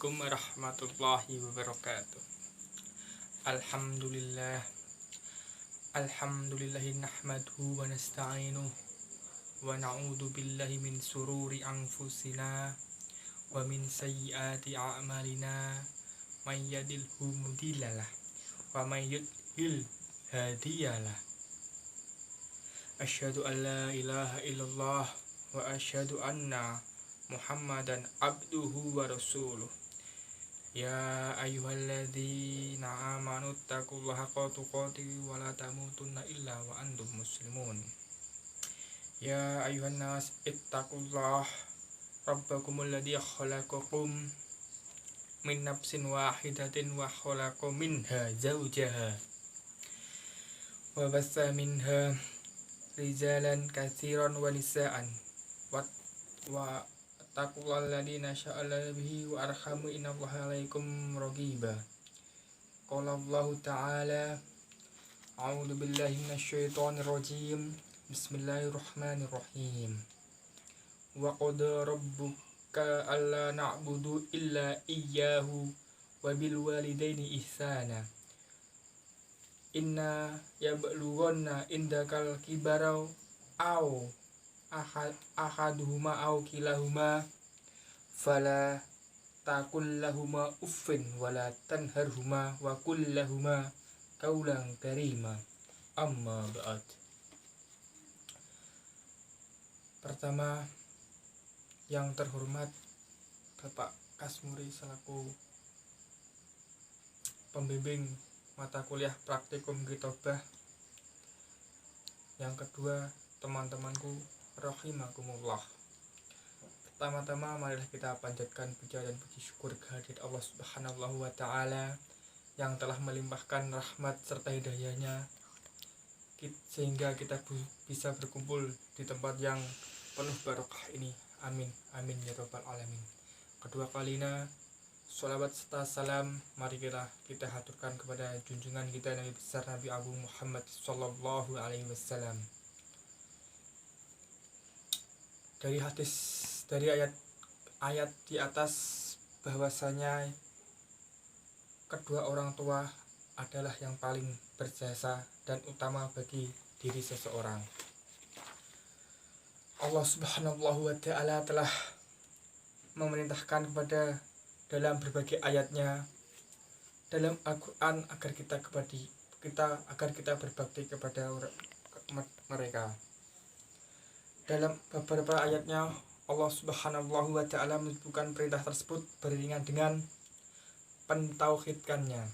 Assalamualaikum warahmatullahi wabarakatuh. Alhamdulillah. Alhamdulillahi nahmaduhu wa nasta'inuh wa na'udzu billahi min sururi anfusina wa min sayyiati a'malina. May yahdihillahu mudhillalah wa may yudlil hadiyalah. Asyhadu an la ilaha illallah wa asyhadu anna Muhammadan abduhu wa rasuluh. Ya ayyuhalladzina amanu taqullaha haqqa tuqatih wa la tamutunna illa wa antum muslimun. Ya ayyuhan nas ittaqullaha rabbakumul ladzi khalaqakum min nafsin wahidatin wa khalaqa minha zawjaha wa bassa minha rijalan katsiran wa nisaan wa taqullaha alladziina sya'ala bihi wa arhamu innallaha 'alaikum raqiba. Qala Allahu ta'ala a'udzu billahi minasyaitonir rajim. Bismillahirrahmanirrahim. Wa qada rabbuka alla na'budu illa iyyahu wa bil walidaini ihsana. Inna yablughanna indakal kibarau aw ahaduhuma aw kilahuma fala taqul lahuma uffin wala tanharhuma wa qul lahuma qawlan karima. Amma ba'd. Pertama, yang terhormat Bapak Kasmuri selaku pembimbing mata kuliah praktikum Kitobah. Yang kedua, teman-temanku rahimakumullah. Pertama-tama marilah kita panjatkan puja dan puji syukur kehadirat Allah Subhanahu wa ta'ala yang telah melimpahkan rahmat serta hidayahnya sehingga kita bisa berkumpul di tempat yang penuh barokah ini. Amin amin ya rabbal alamin. Kedua kalinya sholawat serta salam mari kita haturkan kepada junjungan kita Nabi besar Nabi Agung Muhammad sallallahu alaihi wasallam. Dari ayat di atas bahwasanya kedua orang tua adalah yang paling berjasa dan utama bagi diri seseorang. Allah Subhanahu wa ta'ala telah memerintahkan kepada dalam berbagai ayatnya dalam Al-Quran agar kita berbakti kepada mereka. Dalam beberapa ayatnya Allah Subhanahu wa ta'ala menyebutkan perintah tersebut beriringan dengan pentauhidkannya.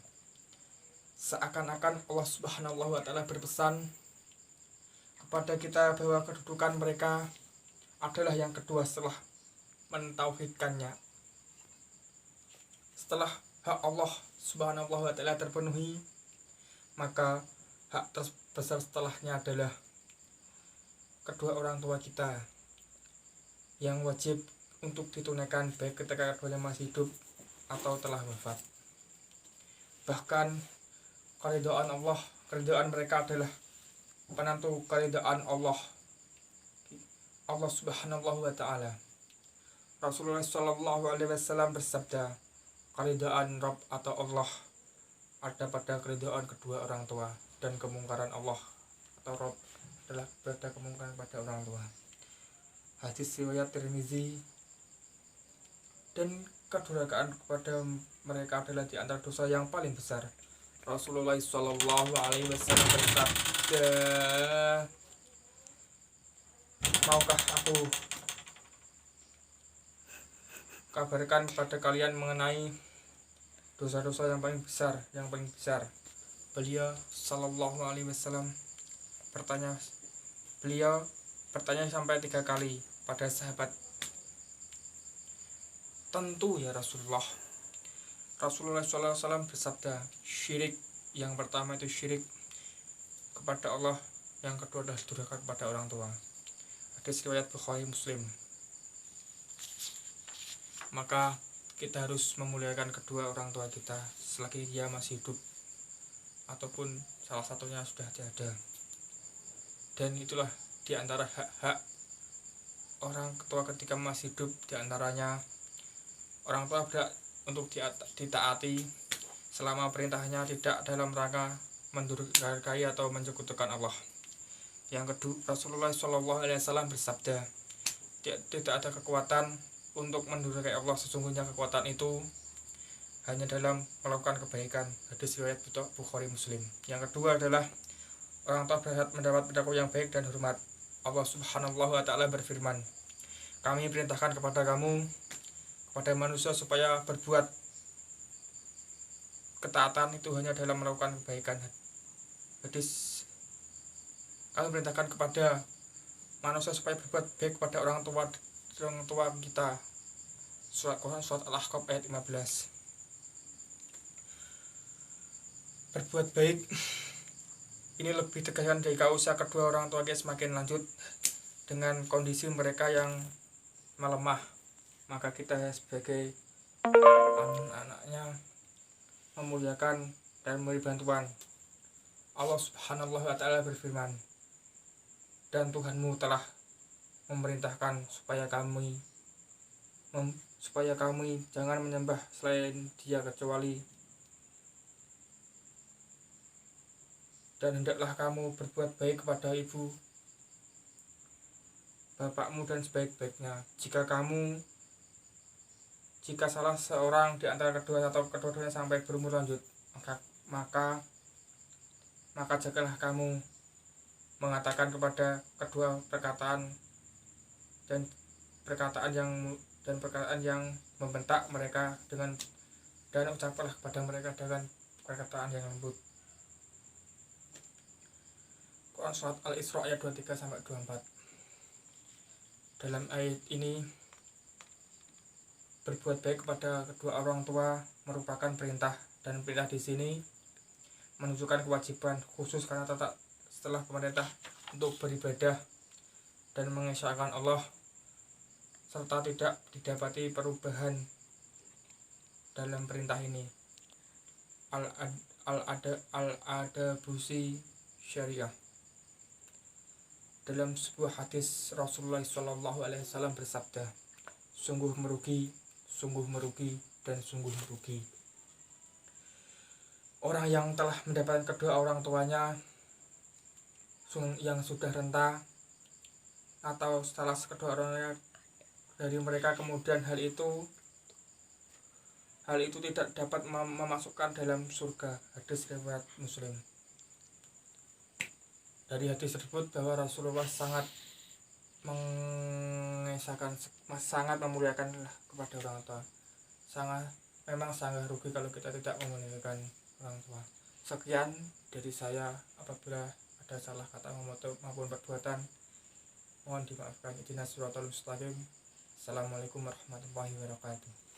Seakan-akan Allah Subhanahu wa ta'ala berpesan kepada kita bahwa kedudukan mereka adalah yang kedua setelah mentauhidkannya. Setelah hak Allah Subhanahu wa ta'ala terpenuhi, maka hak terbesar setelahnya adalah kedua orang tua kita yang wajib untuk ditunaikan baik ketika keduanya masih hidup atau telah wafat. Bahkan keridhaan mereka adalah penentu keridhaan Allah Subhanahu wa ta'ala. Rasulullah sallallahu alaihi wasallam bersabda, keridhaan Rabb atau Allah ada pada keridhaan kedua orang tua, dan kemungkaran Allah atau Rabb adalah pada kemungkaran pada orang tua. Hadis riwayat Tirmizi. Dan kedurhakaan kepada mereka adalah di antara dosa yang paling besar. Rasulullah sallallahu alaihi wasallam bersabda, maukah aku kabarkan kepada kalian mengenai dosa-dosa yang paling besar. Beliau sallallahu alaihi wasallam bertanya sampai 3 kali pada sahabat. Tentu ya Rasulullah. Rasulullah sallallahu alaihi wasallam bersabda, syirik. Yang pertama itu syirik kepada Allah, yang kedua adalah durhaka kepada orang tua. Hadis riwayat Bukhari Muslim. Maka kita harus memuliakan kedua orang tua kita selagi dia masih hidup ataupun salah satunya sudah tiada. Dan itulah di antara hak-hak orang tua ketika masih hidup, di antaranya orang tua berhak untuk ditaati selama perintahnya tidak dalam rangka mendurhakai atau menyekutukan Allah. Yang kedua, Rasulullah SAW bersabda, tidak ada kekuatan untuk mendurhakai Allah, sesungguhnya kekuatan itu hanya dalam melakukan kebaikan. Hadis riwayat Bukhari Muslim. Yang kedua adalah orang tua berhak mendapat perilaku yang baik dan hormat. Allah Subhanahu wa Ta'ala berfirman, kami perintahkan kepada manusia supaya berbuat ketaatan itu hanya dalam melakukan kebaikan. Hadis, kami perintahkan kepada manusia supaya berbuat baik kepada orang tua kita. Surat Quran surat Al-Ahqaf ayat 15. Berbuat baik ini lebih tegaskan jika usia kedua orang tua kita semakin lanjut dengan kondisi mereka yang melemah, maka kita sebagai anaknya memuliakan dan memberi bantuan. Allah Subhanahu wa Ta'ala berfirman, dan Tuhanmu telah memerintahkan supaya kami jangan menyembah selain Dia kecuali, dan hendaklah kamu berbuat baik kepada ibu bapakmu dan sebaik-baiknya. Jika salah seorang di antara kedua-duanya sampai berumur lanjut, maka jagalah kamu mengatakan kepada kedua perkataan yang membentak mereka dan ucapkanlah kepada mereka dengan perkataan yang lembut. Quran surat Al-Isra ayat 23-24. Dalam ayat ini, berbuat baik kepada kedua orang tua merupakan perintah, dan perintah di sini menunjukkan kewajiban khusus karena setelah pemerintah untuk beribadah dan mengesahkan Allah, serta tidak didapati perubahan dalam perintah ini. Al-Adabusi Syariah. Dalam sebuah hadis, Rasulullah SAW bersabda, sungguh merugi, dan sungguh merugi orang yang telah mendapatkan kedua orang tuanya yang sudah renta, atau salah kedua orangnya dari mereka, kemudian hal itu tidak dapat memasukkan dalam surga. Hadis riwayat Muslim. Dari hadis tersebut bahwa Rasulullah sangat memuliakan kepada orang tua. Memang sangat rugi kalau kita tidak memuliakan orang tua. Sekian dari saya, apabila ada salah kata maupun perbuatan mohon dimaafkan. Ihdinas siratal mustaqim. Assalamualaikum warahmatullahi wabarakatuh.